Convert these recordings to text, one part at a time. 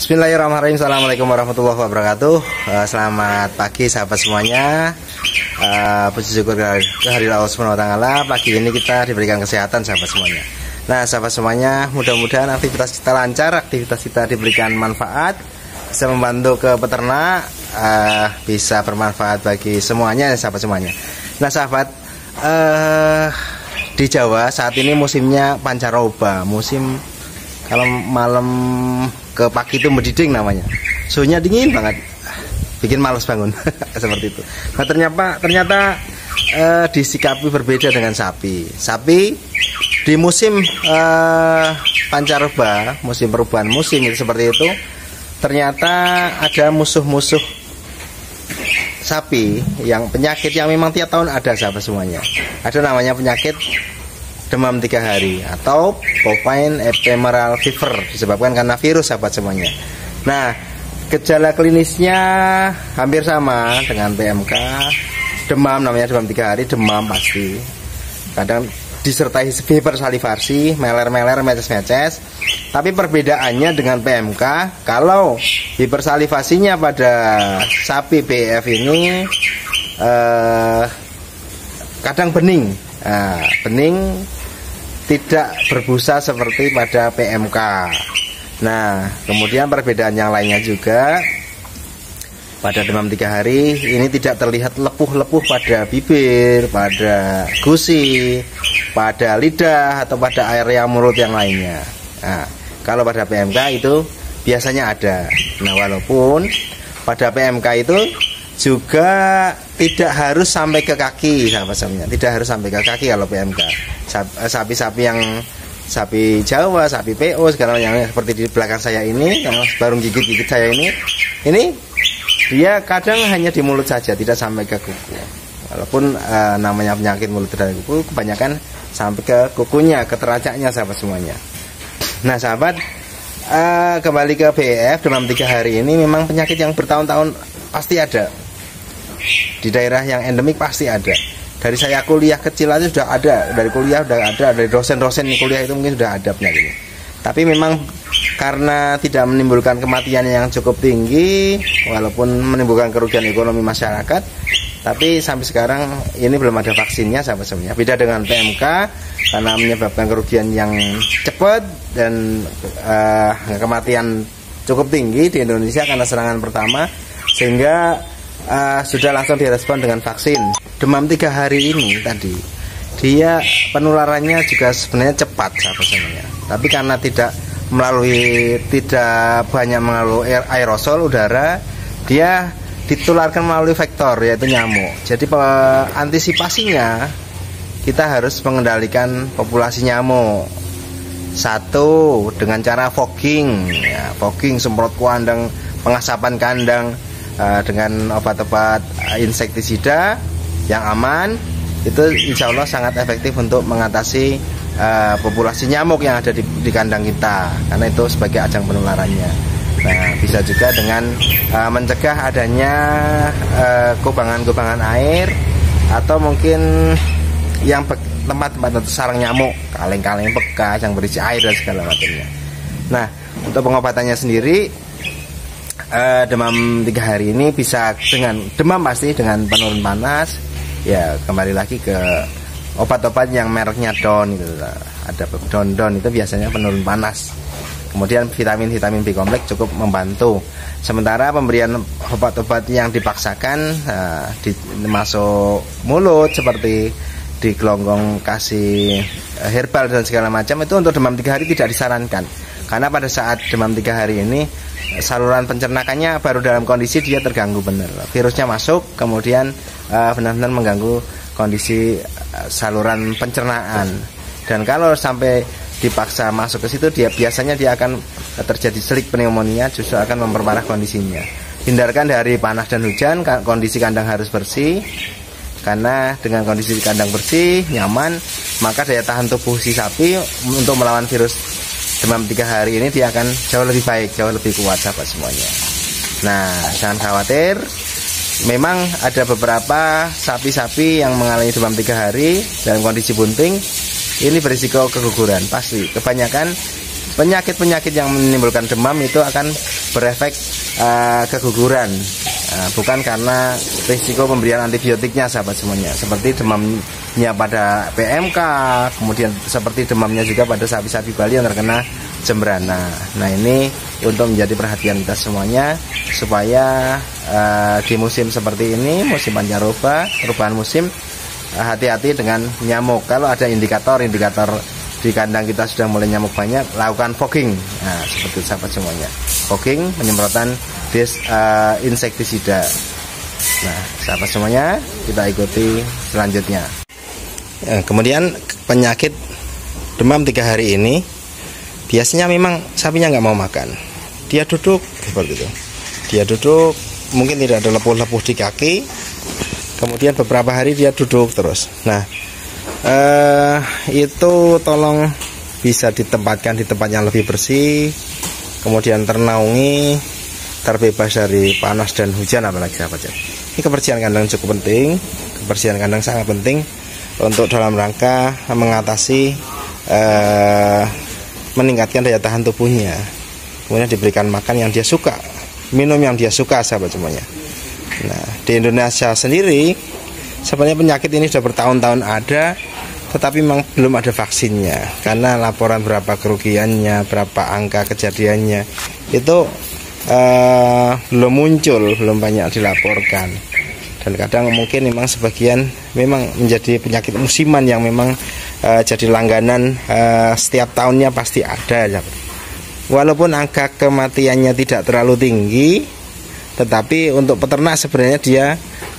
Bismillahirrahmanirrahim. Assalamualaikum warahmatullahi wabarakatuh. Selamat pagi sahabat semuanya. Puji syukur kehadirat Allah Subhanahu wa taala. Pagi ini kita diberikan kesehatan sahabat semuanya. Nah, sahabat semuanya, mudah-mudahan aktivitas kita lancar, aktivitas kita diberikan manfaat, bisa membantu ke peternak, bisa bermanfaat bagi semuanya sahabat semuanya. Nah, sahabat, di Jawa saat ini musimnya pancaroba, musim kalau malam ke pagi itu mendiding namanya, suhunya dingin banget, bikin males bangun. Seperti itu. Nah, ternyata disikapi berbeda dengan sapi. Sapi di musim pancaroba, musim perubahan musim itu seperti itu, ternyata ada musuh-musuh sapi yang penyakit yang memang tiap tahun ada sahabat semuanya. Ada namanya penyakit demam 3 hari atau bovine ephemeral fever, disebabkan karena virus sahabat semuanya. Nah, gejala klinisnya hampir sama dengan PMK. Demam, namanya demam 3 hari, demam pasti. Kadang disertai hipersalivasi, meler-meler, meces-meces. Tapi perbedaannya dengan PMK, kalau hipersalivasinya pada sapi BF ini kadang bening. Bening, tidak berbusa seperti pada PMK. Nah, kemudian perbedaan yang lainnya juga, pada demam 3 hari ini tidak terlihat lepuh-lepuh pada bibir, pada gusi, pada lidah, atau pada area mulut yang lainnya. Nah, kalau pada PMK itu biasanya ada. Nah, walaupun pada PMK itu juga tidak harus sampai ke kaki sahabat semuanya, tidak harus sampai ke kaki kalau PMK. Sapi-sapi yang sapi Jawa, sapi PO segala yang seperti di belakang saya ini, yang baru gigit-gigit saya ini dia kadang hanya di mulut saja, tidak sampai ke kuku. Walaupun namanya penyakit mulut dan kuku, kebanyakan sampai ke kukunya, ke teracaknya sahabat semuanya. Nah, sahabat, kembali ke BF demam 3 hari ini, memang penyakit yang bertahun-tahun pasti ada. Di daerah yang endemik pasti ada. Dari saya kuliah kecil aja sudah ada, dari kuliah sudah ada, dari dosen-dosen kuliah itu mungkin sudah ada penyakit ini. Tapi memang karena tidak menimbulkan kematian yang cukup tinggi, walaupun menimbulkan kerugian ekonomi masyarakat, tapi sampai sekarang ini belum ada vaksinnya sahabat semuanya. Beda dengan PMK karena menyebabkan kerugian yang cepat dan kematian cukup tinggi di Indonesia karena serangan pertama, sehingga sudah langsung direspon dengan vaksin. Demam 3 hari ini tadi, dia penularannya juga sebenarnya cepat sahabat semuanya. Tapi karena tidak banyak melalui aerosol udara, dia ditularkan melalui vektor, yaitu nyamuk. Jadi antisipasinya kita harus mengendalikan populasi nyamuk. Satu, dengan cara fogging, fogging, semprot kandang, pengasapan kandang dengan obat-obat insektisida yang aman, itu insya Allah sangat efektif untuk mengatasi populasi nyamuk yang ada di kandang kita, karena itu sebagai ajang penularannya. Nah, bisa juga dengan mencegah adanya kubangan-kubangan air, atau mungkin yang tempat-tempat sarang nyamuk, kaleng-kaleng bekas yang berisi air dan segala macamnya. Nah, untuk pengobatannya sendiri, demam 3 hari ini bisa dengan demam pasti dengan penurun panas. Ya, kembali lagi ke obat-obat yang mereknya Don gitu. Ada Don itu biasanya penurun panas. Kemudian vitamin B kompleks cukup membantu. Sementara pemberian obat-obat yang dipaksakan masuk mulut seperti di gelonggong kasih herbal dan segala macam, itu untuk demam 3 hari tidak disarankan. Karena pada saat demam 3 hari ini saluran pencernakannya baru dalam kondisi dia terganggu benar. Virusnya masuk, kemudian benar-benar mengganggu kondisi saluran pencernaan. Dan kalau sampai dipaksa masuk ke situ, biasanya dia akan terjadi selik pneumonia, justru akan memperparah kondisinya. Hindarkan dari panas dan hujan, kondisi kandang harus bersih. Karena dengan kondisi kandang bersih, nyaman, maka daya tahan tubuh si sapi untuk melawan virus demam 3 hari ini dia akan jauh lebih baik, jauh lebih kuat sahabat semuanya. Nah, jangan khawatir. Memang ada beberapa sapi-sapi yang mengalami demam 3 hari dalam kondisi bunting, ini berisiko keguguran pasti. Kebanyakan penyakit-penyakit yang menimbulkan demam itu akan berefek keguguran, bukan karena risiko pemberian antibiotiknya sahabat semuanya. Seperti demamnya pada PMK, kemudian seperti demamnya juga pada sapi-sapi Bali yang terkena jembrana. Nah, ini untuk menjadi perhatian kita semuanya supaya di musim seperti ini, musim pancaroba, perubahan musim, hati-hati dengan nyamuk. Kalau ada indikator di kandang kita sudah mulai nyamuk banyak, lakukan fogging. Nah, seperti itu sahabat semuanya. Fogging, penyemprotan insektisida. Nah, sahabat semuanya, kita ikuti selanjutnya. Kemudian penyakit demam 3 hari ini biasanya memang sapinya nggak mau makan. Dia duduk seperti itu. Dia duduk, mungkin tidak ada lepuh-lepuh di kaki. Kemudian beberapa hari dia duduk terus. Nah, itu tolong bisa ditempatkan di tempat yang lebih bersih, kemudian ternaungi, terbebas dari panas dan hujan apalagi sahabat ya. Ini kebersihan kandang cukup penting. Kebersihan kandang sangat penting untuk dalam rangka mengatasi meningkatkan daya tahan tubuhnya. Kemudian diberikan makan yang dia suka, minum yang dia suka sahabat semuanya. Nah, di Indonesia sendiri sebenarnya penyakit ini sudah bertahun-tahun ada, tetapi memang belum ada vaksinnya. Karena laporan berapa kerugiannya, berapa angka kejadiannya itu belum muncul, belum banyak dilaporkan. Dan kadang mungkin memang sebagian memang menjadi penyakit musiman yang memang jadi langganan, setiap tahunnya pasti ada. Walaupun angka kematiannya tidak terlalu tinggi, tetapi untuk peternak sebenarnya dia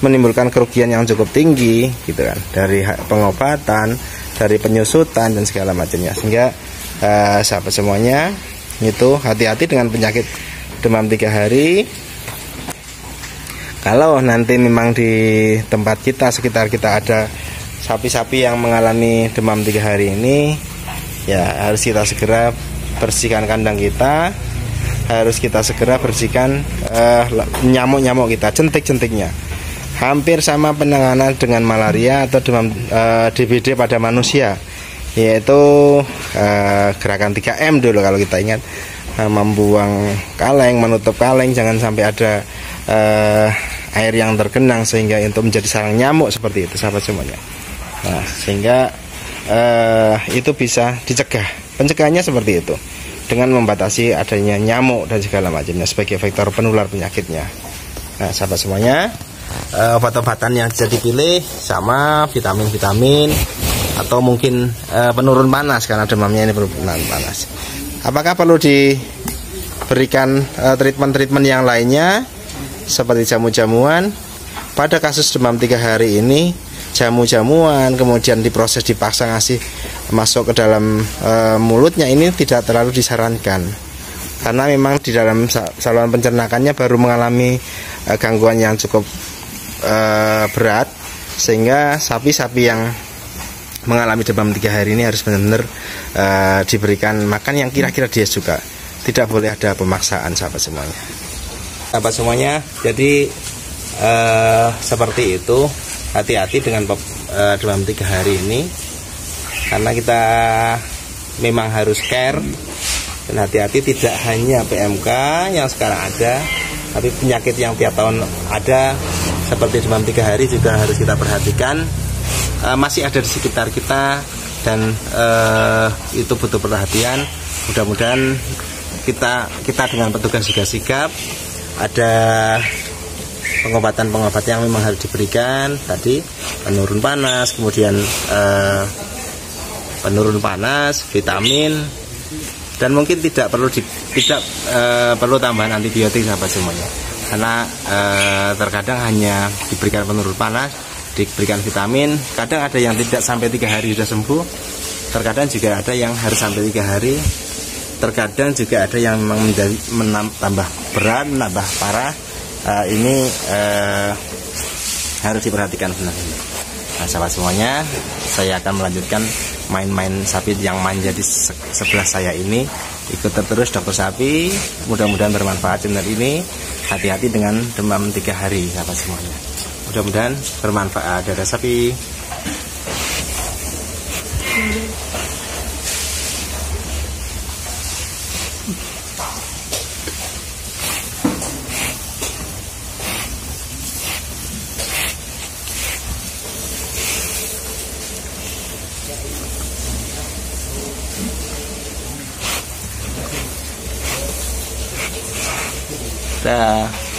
menimbulkan kerugian yang cukup tinggi gitu kan, dari pengobatan, dari penyusutan dan segala macamnya. Sehingga sahabat semuanya itu hati-hati dengan penyakit demam 3 hari. Kalau nanti memang di tempat kita, sekitar kita ada sapi-sapi yang mengalami demam 3 hari ini, ya harus kita segera bersihkan kandang kita, harus kita segera bersihkan nyamuk-nyamuk kita, jentik-jentiknya. Hampir sama penanganan dengan malaria atau demam DBD pada manusia, yaitu gerakan 3M dulu kalau kita ingat, membuang kaleng, menutup kaleng, jangan sampai ada air yang tergenang sehingga itu menjadi sarang nyamuk seperti itu sahabat semuanya. Nah, sehingga itu bisa dicegah. Pencegahannya seperti itu, dengan membatasi adanya nyamuk dan segala macamnya sebagai vektor penular penyakitnya. Nah, sahabat semuanya, obat-obatan yang bisa dipilih sama vitamin-vitamin atau mungkin penurun panas karena demamnya ini penurun panas. Apakah perlu diberikan treatment-treatment yang lainnya seperti jamu-jamuan? Pada kasus demam 3 hari ini, jamu-jamuan kemudian diproses dipaksa ngasih masuk ke dalam mulutnya ini tidak terlalu disarankan, karena memang di dalam saluran pencernakannya baru mengalami gangguan yang cukup berat, sehingga sapi-sapi yang mengalami demam 3 hari ini harus benar-benar diberikan makan yang kira-kira dia suka. Tidak boleh ada pemaksaan sahabat semuanya. Sahabat semuanya, jadi seperti itu. Hati-hati dengan demam 3 hari ini, karena kita memang harus care. Dan hati-hati tidak hanya PMK yang sekarang ada, tapi penyakit yang tiap tahun ada seperti demam 3 hari juga harus kita perhatikan. Masih ada di sekitar kita dan itu butuh perhatian. Mudah-mudahan kita dengan petugas juga sigap. Ada pengobatan-pengobatan yang memang harus diberikan tadi, penurun panas, kemudian penurun panas, vitamin, dan mungkin tidak perlu tambahan antibiotik sahabat semuanya, karena terkadang hanya diberikan penurun panas, diberikan vitamin. Kadang ada yang tidak sampai 3 hari sudah sembuh, terkadang juga ada yang harus sampai 3 hari, terkadang juga ada yang memang tambah berat, menambah parah. Ini harus diperhatikan benar-benar. Nah, sahabat semuanya, saya akan melanjutkan main-main sapi yang manja di sebelah saya ini. Ikut terus dokter sapi, mudah-mudahan bermanfaat channel ini. Hati-hati dengan demam 3 hari sahabat semuanya. Mudah-mudahan bermanfaat. Dadah sapi. Dah.